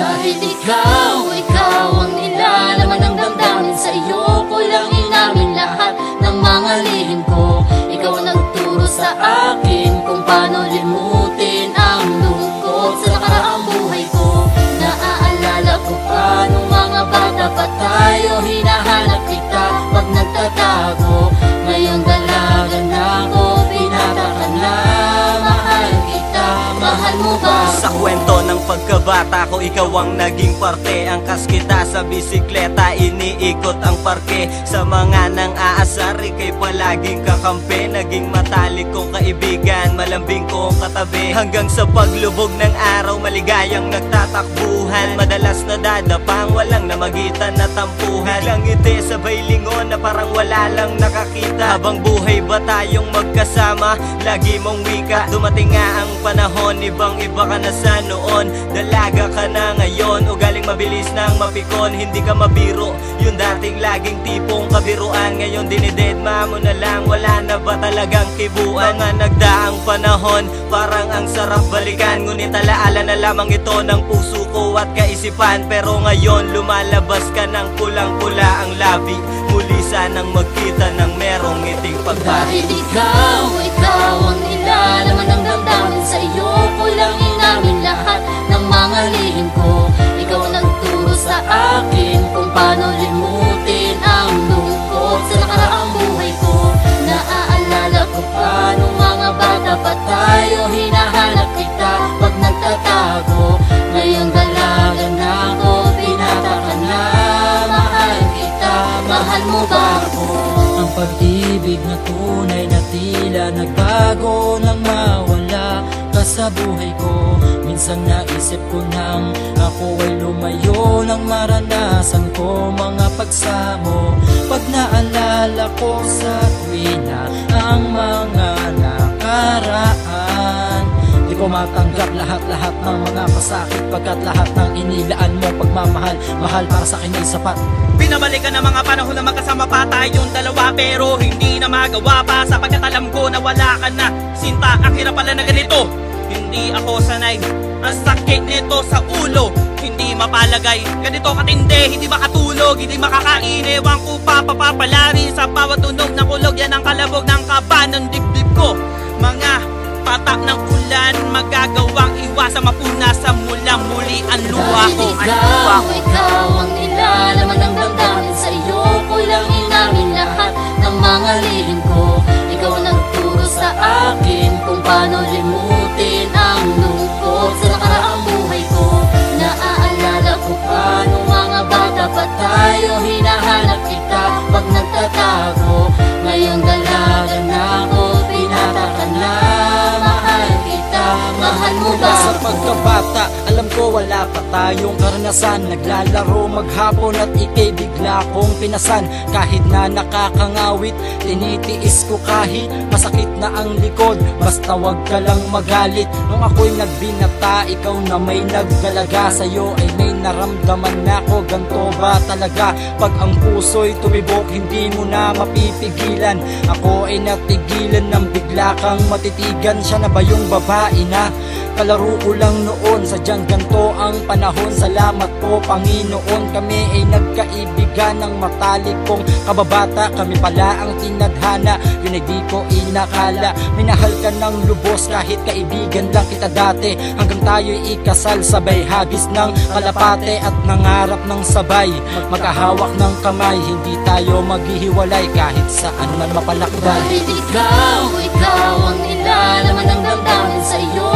Dahil ikaw ang nilalaman ng damdamin. Sa iyo ko lang inamin lahat ng mga lihim ko. Ikaw ang nagturo sa akin kung paano limutin ang lungkot sa nakaraang buhay ko. Naaalala ko pa nung mga bata pa tayo, hinahanap kita pag nagtatago. Ngayon dalaga na ako, pinata ka na. Mahal kita, mahal mo ba ako? Sa kwento ng pagkabata ko, ikaw ang naging parte. Angkas kita sa bisikleta, iniikot ang parke. Sa mga nang aasar, ika'y palaging kakampi. Naging matalik kong kaibigan, malambing kong katabi. Hanggang sa paglubog ng araw, maligayang nagtatakbuhan. Madalas nadadapang, walang namagitan na tampuhan. Lang ngiti, sabay lingon na parang wala lang nakakita. Habang buhay ba tayong magkasama, lagi mong wika. Dumating nga ang panahon, ibang iba ka na sa noon. Dalaga ka na ngayon, ugaling mabilis nang mapikon. Hindi ka mabiro, yung dating laging tipong kabiruan. Ngayon dinidedma mo na lang, wala na ba talagang kibuan? Mga nagdaang panahon, parang ang sarap balikan. Ngunit alaala na lamang ito ng puso ko at kaisipan. Pero ngayon lumalabas ka ng kulang-kula ang labi. Muli sanang magkita ng merong ngiting pagbabi. Dahil ikaw ang nilalaman ng damdamin. Sa iyo ko lang inamin lahat ng mga lihim ko. Ikaw ang nagturo sa akin kung paano limutin ang lungkot sa nakaraang buhay ko. Naaalala ko pa nung mga bata pa tayo, hinahanap kita pag nagtatago. Ngayon dalaga na ako, pinata ka na. Mahal kita, mahal mo ba ako? Ang pag-ibig na tunay na tila nagbago nang mawala ka sa buhay ko. Minsan naisip ko nang ako ay lumayo nang maranasan ko mga pagsamo. Pag naalala ko sa tuwina ang mga nakaraan, di ko matanggap lahat-lahat ng mga pasakit. Pagkat lahat ng inilaan mo pagmamahal, mahal para sa akin ay sapat. Pinabalikan ang mga panahon na magkasama pa tayong dalawa, pero hindi na magawa pa sapagkat alam ko na wala ka na. Sinta, ang hirap pala na ganito. Hindi ako sanay, ang sakit nito sa ulo. Hindi mapalagay, ganito katindi. Hindi makatulog, hindi makakain. Ewan ko pa papapalari sa bawat tunog ng kulog. Yan ang kalabog ng kaba ng dibdib ko. Mga patak ng ulan, magagawang iwasan, mapunasan mula muli ang luha ko. Ikaw ang nilalaman ng damdamin. Sa iyo ko lang inamin lahat ng mga lihim ko. Ikaw ang nagturo sa akin kung paano limutin ang lungkot sa nakaraang buhay ko. Naaalala ko pa nung mga bata pa tayo, hinahanap kita pag nagtatago. Ngayon dalaga na ako, pinata ka na. Mahal kita, mahal mo ba Sa ako? pagkabata, alam ko wala pa tayong karanasan. Naglalaro maghapon at ika'y bigla kong pinasan. Kahit na nakakangawit, tinitiis ko kahit masakit na ang likod. Basta wag ka lang magalit. Nung ako'y nagbinata, ikaw na may naggalaga. Sa'yo ay may naramdaman na ko, ganto ba talaga? Pag ang puso'y tumibok, hindi mo na mapipigilan. Ako ay natigilan ng bigla kang matitigan. Siya na ba yung babae na kalaro ko lang noon? Sadyang ganto ang panahon. Salamat po Panginoon, kami ay nagkaibigan ng matalik kong kababata. Kami pala ang tinadhana, yun ay di ko inakala. Minahal ka ng lubos kahit kaibigan lang kita dati. Hanggang tayo'y ikasal, sabay hagis ng kalapate. At nangarap ng sabay, magkahawak ng kamay. Hindi tayo maghihiwalay kahit saan man mapalakday. Dahil ikaw ang nilalaman ng damdamin. Sa iyo